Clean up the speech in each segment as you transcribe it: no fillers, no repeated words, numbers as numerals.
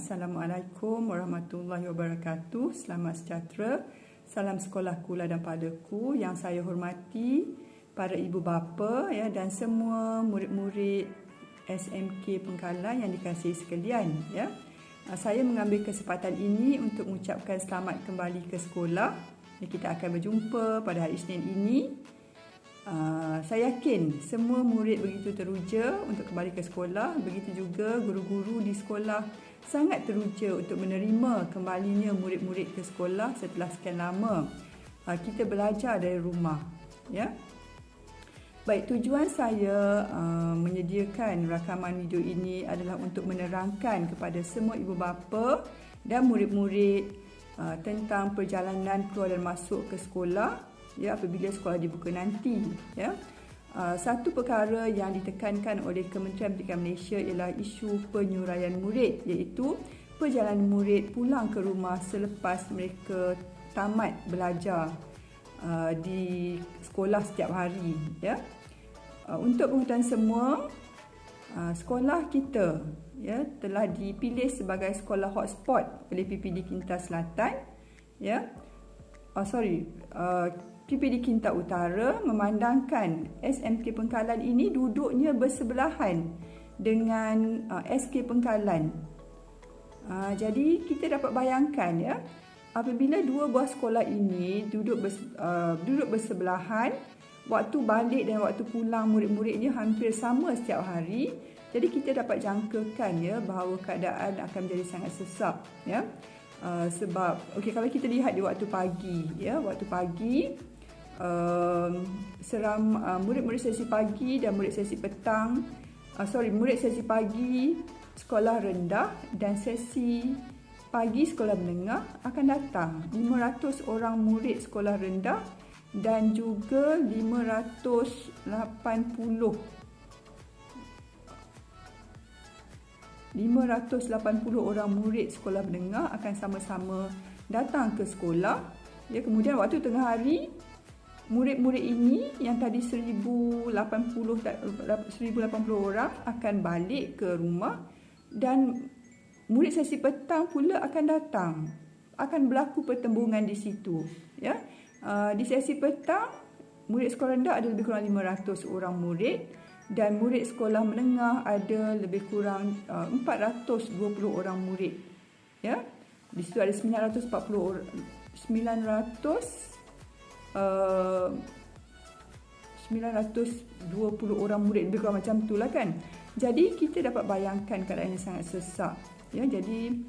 Assalamualaikum warahmatullahi wabarakatuh. Selamat sejahtera. Salam sekolahku dan padaku yang saya hormati, para ibu bapa dan semua murid-murid SMK Pengkalan yang dikasihi sekalian ya. Saya mengambil kesempatan ini untuk mengucapkan selamat kembali ke sekolah. Kita akan berjumpa pada hari Isnin ini. Saya yakin semua murid begitu teruja untuk kembali ke sekolah. Begitu juga guru-guru di sekolah sangat teruja untuk menerima kembalinya murid-murid ke sekolah setelah sekian lama kita belajar dari rumah ya. Baik, tujuan saya menyediakan rakaman video ini adalah untuk menerangkan kepada semua ibu bapa dan murid-murid tentang perjalanan keluar dan masuk ke sekolah ya apabila sekolah dibuka nanti ya. Satu perkara yang ditekankan oleh Kementerian Pendidikan Malaysia ialah isu penyuraian murid, iaitu perjalanan murid pulang ke rumah selepas mereka tamat belajar di sekolah setiap hari ya. Untuk pengetahuan semua, sekolah kita ya telah dipilih sebagai sekolah hotspot oleh PPD Kinta Selatan ya. PPD Kinta Utara memandangkan SMK Pengkalan ini duduknya bersebelahan dengan SK Pengkalan. Jadi kita dapat bayangkan ya, apabila dua buah sekolah ini duduk bersebelahan, waktu balik dan waktu pulang murid-muridnya hampir sama setiap hari. Jadi kita dapat jangkakan ya bahawa keadaan akan menjadi sangat sesak ya. Sebab kalau kita lihat di waktu pagi ya, waktu pagi murid-murid sesi pagi dan murid sesi petang, murid sesi pagi sekolah rendah dan sesi pagi sekolah menengah akan datang 500 orang murid sekolah rendah dan juga 580 orang murid sekolah menengah akan sama-sama datang ke sekolah ya. Kemudian waktu tengah hari, murid-murid ini yang tadi 1080 orang akan balik ke rumah dan murid sesi petang pula akan datang. Akan berlaku pertembungan di situ ya. Di sesi petang, murid sekolah rendah ada lebih kurang 500 orang murid dan murid sekolah menengah ada lebih kurang 420 orang murid ya. Di situ ada 920 orang murid, lebih kurang macam itulah kan. Jadi kita dapat bayangkan keadaan yang sangat sesak ya. Jadi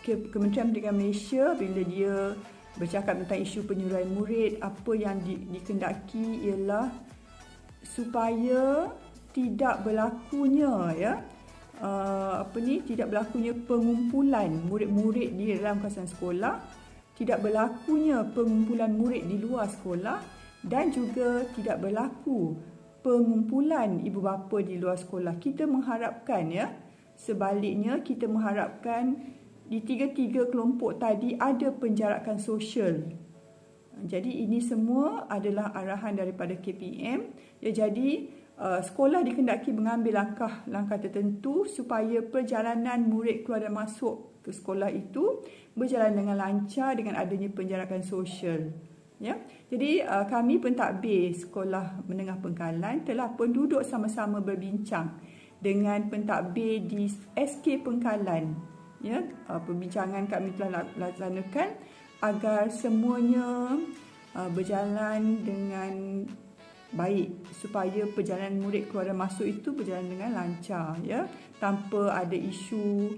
Kementerian Pendidikan Malaysia bila dia bercakap tentang isu penyuraian murid, apa yang dikendaki ialah supaya tidak berlakunya ya tidak berlakunya pengumpulan murid-murid di dalam kawasan sekolah, tidak berlakunya pengumpulan murid di luar sekolah dan juga tidak berlaku pengumpulan ibu bapa di luar sekolah. Kita mengharapkan ya, sebaliknya kita mengharapkan di tiga-tiga kelompok tadi ada penjarakan sosial. Jadi ini semua adalah arahan daripada KPM ya. Jadi sekolah dikendaki mengambil langkah-langkah tertentu supaya perjalanan murid keluar dan masuk ke sekolah itu berjalan dengan lancar dengan adanya penjarakan sosial ya. Jadi kami pentadbir Sekolah Menengah Pengkalan telah pun duduk sama-sama berbincang dengan pentadbir di SK Pengkalan ya. Perbincangan kami telah laksanakan agar semuanya berjalan dengan baik supaya perjalanan murid keluar dan masuk itu berjalan dengan lancar ya, tanpa ada isu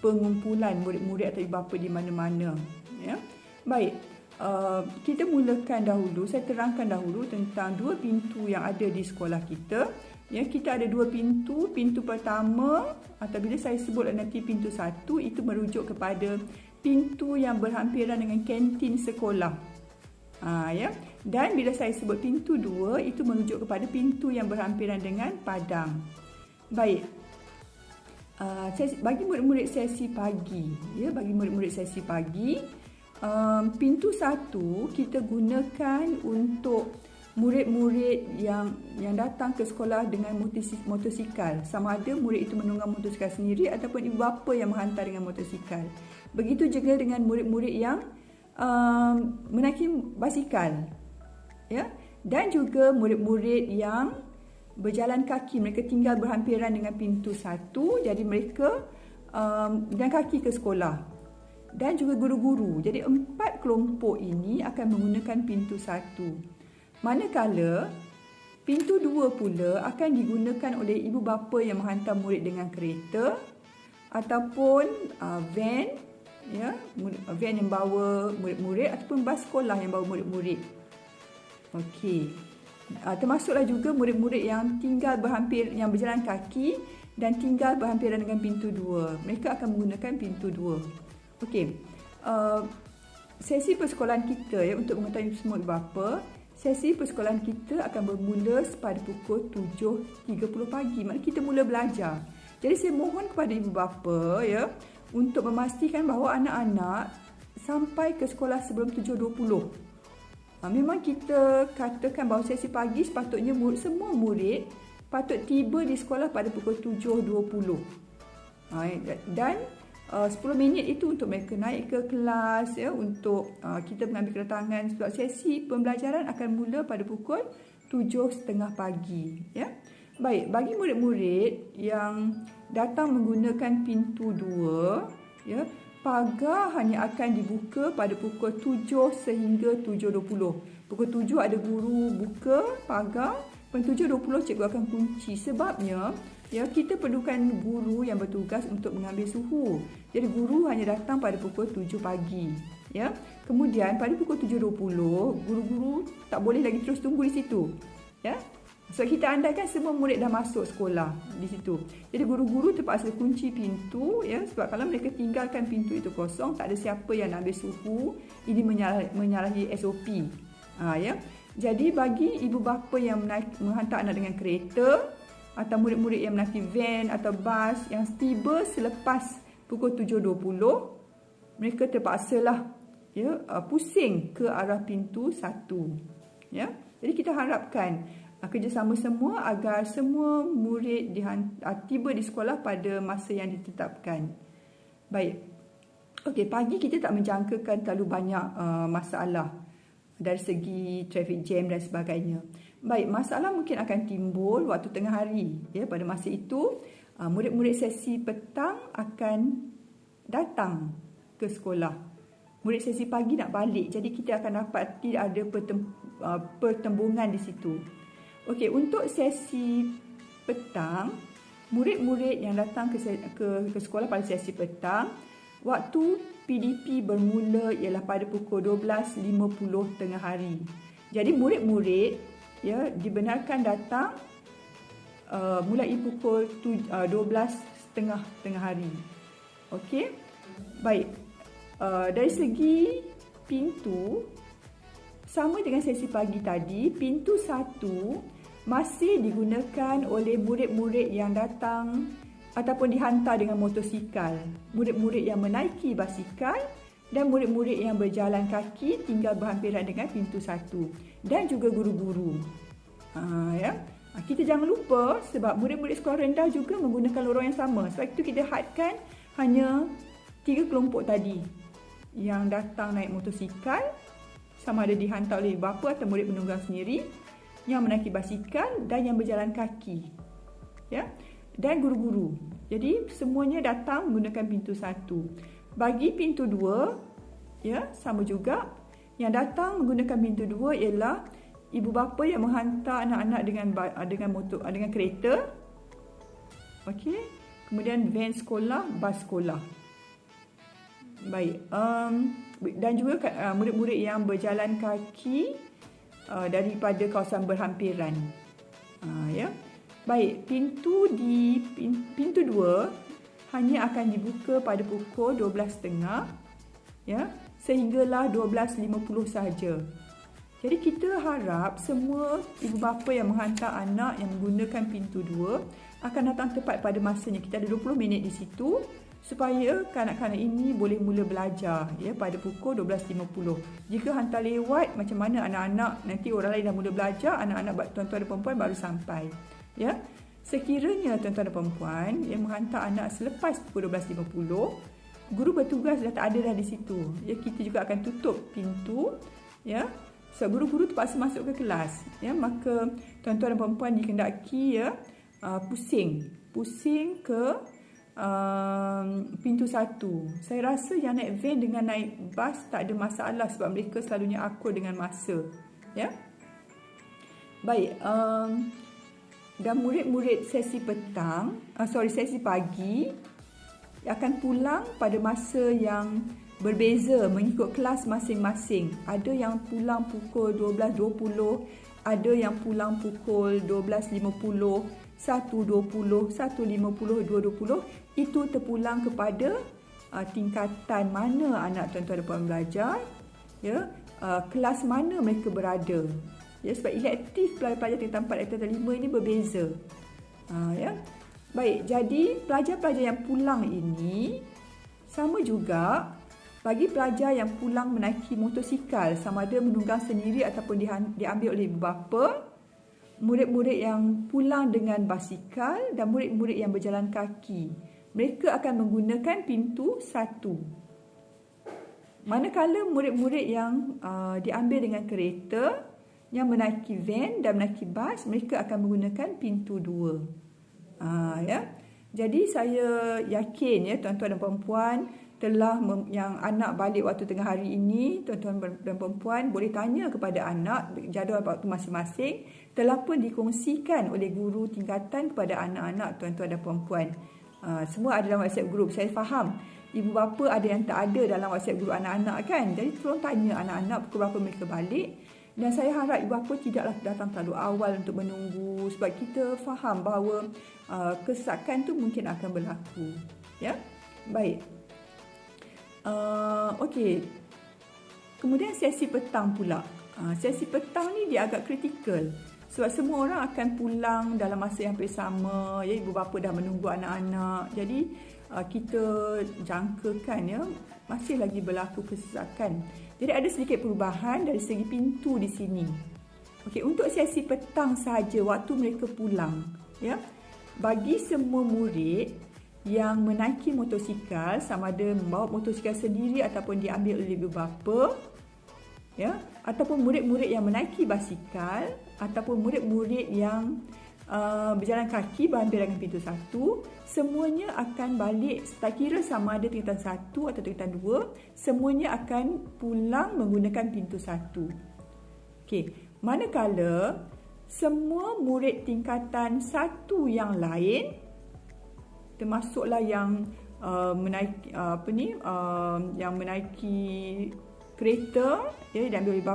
pengumpulan murid-murid atau ibu bapa di mana-mana ya. Baik, kita mulakan dahulu, saya terangkan dahulu tentang dua pintu yang ada di sekolah kita ya. Kita ada dua pintu. Pintu pertama atau bila saya sebut nanti pintu 1, itu merujuk kepada pintu yang berhampiran dengan kantin sekolah ya. Dan bila saya sebut pintu 2, itu merujuk kepada pintu yang berhampiran dengan padang. Baik, bagi murid-murid sesi pagi ya, pintu 1 kita gunakan untuk murid-murid yang datang ke sekolah dengan motosikal. Sama ada murid itu menunggang motosikal sendiri ataupun ibu bapa yang menghantar dengan motosikal. Begitu juga dengan murid-murid yang menaiki basikal. Ya. Dan juga murid-murid yang berjalan kaki. Mereka tinggal berhampiran dengan pintu 1. Jadi mereka berjalan kaki ke sekolah. Dan juga guru-guru. Jadi 4 kelompok ini akan menggunakan pintu 1. Manakala pintu 2 pula akan digunakan oleh ibu bapa yang menghantar murid dengan kereta ataupun van, ya, van yang bawa murid-murid ataupun bas sekolah yang bawa murid-murid. Okey. Termasuklah juga murid-murid yang yang berjalan kaki dan tinggal berhampiran dengan pintu 2. Mereka akan menggunakan pintu 2. Okey. Sesi persekolahan kita, ya, untuk mengetahui semua ibu bapa, sesi persekolahan kita akan bermula pada pukul 7.30 pagi. Maknanya kita mula belajar. Jadi saya mohon kepada ibu bapa, ya, untuk memastikan bahawa anak-anak sampai ke sekolah sebelum 7.20. Memang kita katakan bahawa sesi pagi sepatutnya semua murid patut tiba di sekolah pada pukul 7.20. Dan 10 minit itu untuk mereka naik ke kelas, ya, untuk kita mengambil kedatangan sebab sesi pembelajaran akan mula pada pukul 7.30 pagi, ya. Baik, bagi murid-murid yang datang menggunakan pintu 2, ya, pagar hanya akan dibuka pada pukul 7 sehingga 7.20. Pukul 7 ada guru buka pagar, pukul 7.20 cikgu akan kunci. Sebabnya, ya, kita perlukan guru yang bertugas untuk mengambil suhu. Jadi guru hanya datang pada pukul 7 pagi, ya. Kemudian pada pukul 7.20 guru-guru tak boleh lagi terus tunggu di situ, ya. So kita andaikan semua murid dah masuk sekolah di situ. Jadi guru-guru terpaksa kunci pintu, ya, sebab kalau mereka tinggalkan pintu itu kosong, tak ada siapa yang nak ambil suhu. Ini menyalahi SOP. Ya. Jadi bagi ibu bapa yang menghantar anak dengan kereta atau murid-murid yang menaiki van atau bas yang tiba selepas pukul 7.20, mereka terpaksalah, ya, pusing ke arah pintu 1. Ya. Jadi kita harapkan kerjasama semua agar semua murid tiba di sekolah pada masa yang ditetapkan. Baik. Okey, pagi kita tak menjangkakan terlalu banyak masalah dari segi traffic jam dan sebagainya. Baik, masalah mungkin akan timbul waktu tengah hari, ya. Pada masa itu, murid-murid sesi petang akan datang ke sekolah. Murid sesi pagi nak balik. Jadi kita akan dapati ada pertembungan di situ. Okey, untuk sesi petang, murid-murid yang datang ke sekolah pada sesi petang, waktu PDP bermula ialah pada pukul 12.50 tengah hari. Jadi murid-murid, ya, dibenarkan datang mulai pukul 12.30 tengah hari. Okey. Baik. Dari segi pintu, sama dengan sesi pagi tadi, pintu 1 masih digunakan oleh murid-murid yang datang ataupun dihantar dengan motosikal, murid-murid yang menaiki basikal dan murid-murid yang berjalan kaki tinggal berhampiran dengan pintu 1 dan juga guru-guru. Ya. Kita jangan lupa sebab murid-murid sekolah rendah juga menggunakan lorong yang sama. Sebab itu kita hadkan hanya 3 kelompok tadi yang datang naik motosikal, sama ada dihantar oleh bapa atau murid penunggang sendiri, yang menaiki basikal dan yang berjalan kaki, ya, dan guru-guru. Jadi semuanya datang menggunakan pintu 1. Bagi pintu 2, ya, sama juga. Yang datang menggunakan pintu 2 ialah ibu bapa yang menghantar anak-anak dengan kereta. Okey. Kemudian van sekolah, bas sekolah. Baik. Dan juga murid-murid yang berjalan kaki daripada kawasan berhampiran. Ya. Baik, pintu 2 hanya akan dibuka pada pukul 12.30, ya, sehinggalah 12.50 sahaja. Jadi kita harap semua ibu bapa yang menghantar anak yang menggunakan pintu 2 akan datang tepat pada masanya. Kita ada 20 minit di situ supaya kanak-kanak ini boleh mula belajar pada pukul 12.50. Jika hantar lewat, macam mana anak-anak nanti orang lain dah mula belajar, anak-anak tuan-tuan dan perempuan baru sampai. Sekiranya tuan-tuan dan perempuan yang menghantar anak selepas pukul 12.50, guru bertugas dah tak ada dah di situ. Kita juga akan tutup pintu. So guru-guru terpaksa masuk ke kelas. Maka tuan-tuan dan perempuan dikendaki pusing ke pintu 1. Saya rasa yang naik van dengan naik bas tak ada masalah sebab mereka selalunya akur dengan masa. Baik, dan murid-murid sesi sesi pagi akan pulang pada masa yang berbeza mengikut kelas masing-masing. Ada yang pulang pukul 12.20, ada yang pulang pukul 12.50, 1.20, 1.50, 2.20. Itu terpulang kepada tingkatan mana anak tuan-tuan dan puan belajar, kelas mana mereka berada. Sebab elektif pelajar tingkatan 4 dan tingkatan 5 ini berbeza. Baik, jadi pelajar-pelajar yang pulang ini sama juga bagi pelajar yang pulang menaiki motosikal, sama ada menunggang sendiri ataupun diambil oleh ibu bapa, murid-murid yang pulang dengan basikal dan murid-murid yang berjalan kaki. Mereka akan menggunakan pintu 1. Manakala murid-murid yang diambil dengan kereta, yang menaiki van dan menaiki bas, mereka akan menggunakan pintu 2. Jadi saya yakin tuan-tuan dan perempuan telah yang anak balik waktu tengah hari ini, tuan-tuan dan perempuan boleh tanya kepada anak jadual waktu masing-masing telah pun dikongsikan oleh guru tingkatan kepada anak-anak tuan-tuan dan perempuan. Semua ada dalam WhatsApp group. Saya faham ibu bapa ada yang tak ada dalam WhatsApp group anak-anak kan. Jadi tolong tanya anak-anak pukul berapa mereka balik. Dan saya harap ibu bapa tidaklah datang terlalu awal untuk menunggu sebab kita faham bahawa kesesakan tu mungkin akan berlaku. Baik. Okey. Kemudian sesi petang pula. Sesi petang ni dia agak kritikal sebab semua orang akan pulang dalam masa yang hampir sama. Ibu bapa dah menunggu anak-anak. Jadi kita jangkakan masih lagi berlaku kesesakan. Jadi ada sedikit perubahan dari segi pintu di sini. Okey, untuk sesi petang sahaja waktu mereka pulang, bagi semua murid yang menaiki motosikal, sama ada membawa motosikal sendiri ataupun diambil oleh ibu bapa, ataupun murid-murid yang menaiki basikal ataupun murid-murid yang berjalan kaki berhampiran dengan pintu 1, semuanya akan balik, tak kira sama ada tingkatan 1 atau tingkatan 2, semuanya akan pulang menggunakan pintu 1. Okey, manakala semua murid tingkatan 1 yang lain, termasuklah yang menaiki yang menaiki kereta, diambil oleh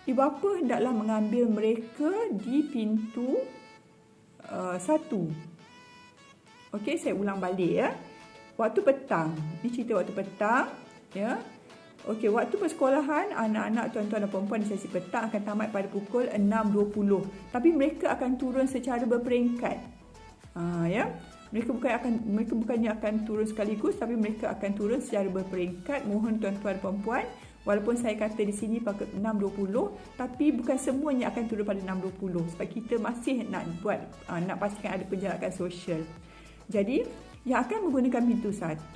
ibu bapa hendaklah mengambil mereka di pintu 1. Okey, saya ulang balik Waktu petang. Ini cerita waktu petang, Okey, waktu persekolahan anak-anak tuan-tuan dan perempuan di sesi petang akan tamat pada pukul 6.20. Tapi mereka akan turun secara berperingkat. Mereka bukannya akan turun sekaligus, tapi mereka akan turun secara berperingkat. Mohon tuan-tuan dan perempuan, walaupun saya kata di sini pada 6.20, tapi bukan semuanya akan turun pada 6.20 sebab kita masih nak pastikan ada penjarakan sosial. Jadi yang akan menggunakan pintu 1,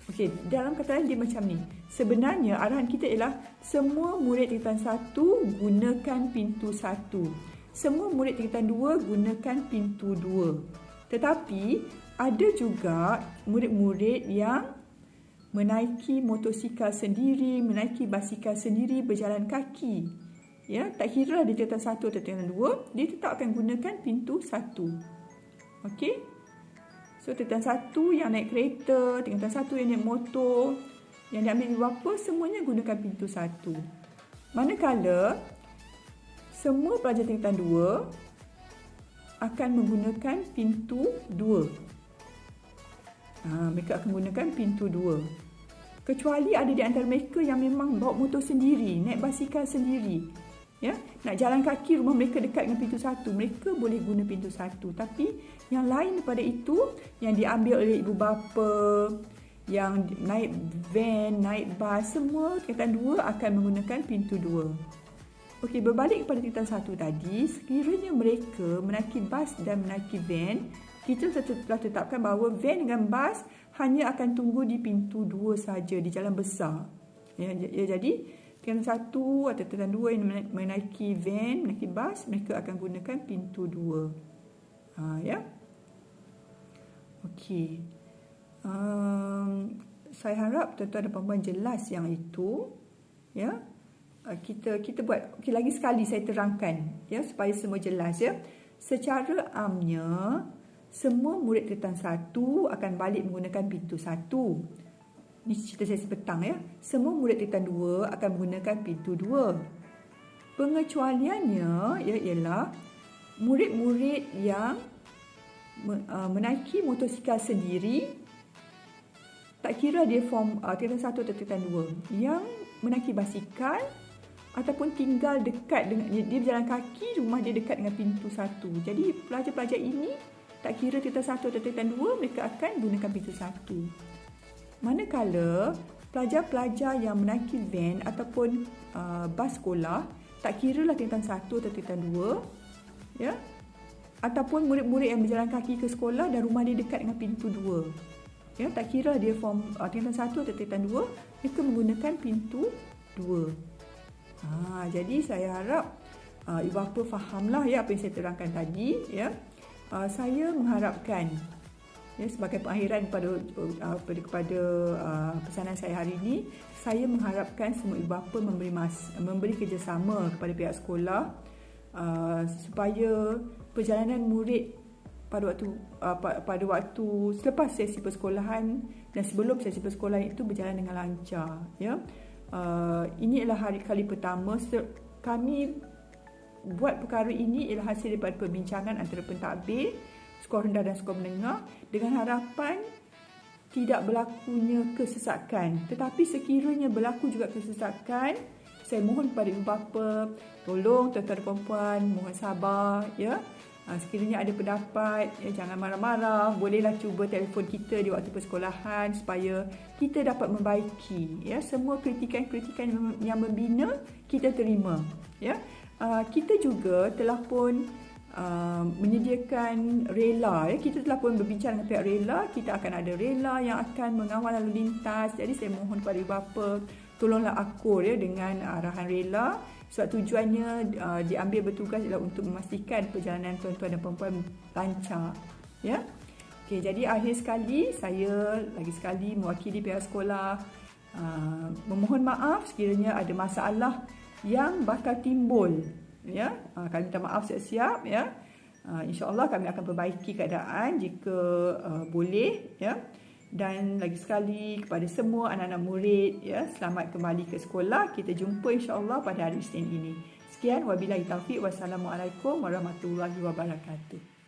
okey, dalam kata lain dia macam ni. Sebenarnya arahan kita ialah semua murid tingkatan 1 gunakan pintu 1. Semua murid tingkatan 2 gunakan pintu 2. Tetapi ada juga murid-murid yang menaiki motosikal sendiri, menaiki basikal sendiri, berjalan kaki. Tak kira di tingkatan 1 atau tingkatan 2, dia tetap akan gunakan pintu 1. Okey? So tingkatan 1 yang naik kereta, tingkatan 1 yang naik motor, yang diambil ibu bapa, semuanya gunakan pintu 1. Manakala semua pelajar tingkatan 2 akan menggunakan pintu 2. Mereka akan menggunakan pintu 2. Kecuali ada di antara mereka yang memang bawa motor sendiri, naik basikal sendiri. Ya, nak jalan kaki rumah mereka dekat dengan pintu 1, mereka boleh guna pintu 1. Tapi yang lain daripada itu, yang diambil oleh ibu bapa, yang naik van, naik bas, semua tingkatan 2 akan menggunakan pintu 2. Okey, berbalik kepada tingkatan 1 tadi, sekiranya mereka menaiki bas dan menaiki van, kita telah tetapkan bahawa van dengan bas hanya akan tunggu di pintu 2 saja, di jalan besar. Ya, jadi tingkatan 1 atau tingkatan 2 yang menaiki van, menaiki bas, mereka akan gunakan pintu 2. Ya. Okey. Saya harap tuan-tuan dan puan-puan jelas yang itu. Ya. Kita buat lagi sekali saya terangkan ya supaya semua jelas ya. Secara amnya semua murid tingkatan 1 akan balik menggunakan pintu 1. Ini cerita sesi petang ya. Semua murid tingkatan 2 akan menggunakan pintu 2. Pengecualiannya ialah murid-murid yang menaiki motosikal sendiri, tak kira dia form tingkatan 1 atau tingkatan 2, yang menaiki basikal ataupun tinggal dekat dengan dia berjalan kaki, rumah dia dekat dengan pintu 1. Jadi pelajar-pelajar ini tak kira tingkatan 1 atau tingkatan 2, mereka akan gunakan pintu 1. Manakala pelajar-pelajar yang menaiki van ataupun bas sekolah, tak kira lah tingkatan 1 atau tingkatan 2, ya, ataupun murid-murid yang berjalan kaki ke sekolah dan rumah dia dekat dengan pintu 2, ya, tak kira dia form tingkatan 1 atau tingkatan 2, mereka menggunakan pintu 2. Jadi saya harap ibu bapa fahamlah ya apa yang saya terangkan tadi, ya. Saya mengharapkan ya, sebagai pengakhiran kepada pesanan saya hari ini, saya mengharapkan semua ibu bapa memberi kerjasama kepada pihak sekolah supaya perjalanan murid pada waktu selepas sesi persekolahan dan sebelum sesi persekolahan itu berjalan dengan lancar. Ya, ini adalah kali pertama kami buat perkara ini ialah hasil daripada perbincangan antara pentadbir skor rendah dan skor menengah dengan harapan tidak berlakunya kesesakan. Tetapi sekiranya berlaku juga kesesakan, saya mohon kepada ibu bapa, tolong tuan-tuan dan puan-puan, mohon sabar ya. Sekiranya ada pendapat, ya, jangan marah-marah, bolehlah cuba telefon kita di waktu persekolahan supaya kita dapat membaiki ya. Semua kritikan-kritikan yang membina kita terima ya. Kita juga telah pun menyediakan rela ya. Kita telah pun berbincang dengan pihak rela. Kita akan ada rela yang akan mengawal lalu lintas. Jadi saya mohon kepada ibu bapa, tolonglah akur ya dengan arahan rela. Sebab tujuannya diambil bertugas adalah untuk memastikan perjalanan tuan-tuan dan puan-puan lancar ya. Okey, jadi akhir sekali saya lagi sekali mewakili pihak sekolah memohon maaf sekiranya ada masalah yang bakal timbul ya. Kami minta maaf siap-siap ya. InsyaAllah kami akan perbaiki keadaan jika boleh ya. Dan lagi sekali kepada semua anak-anak murid ya, selamat kembali ke sekolah. Kita jumpa insya-Allah pada hari Isnin ini. Sekian, wabillahi taufiq, wassalamualaikum warahmatullahi wabarakatuh.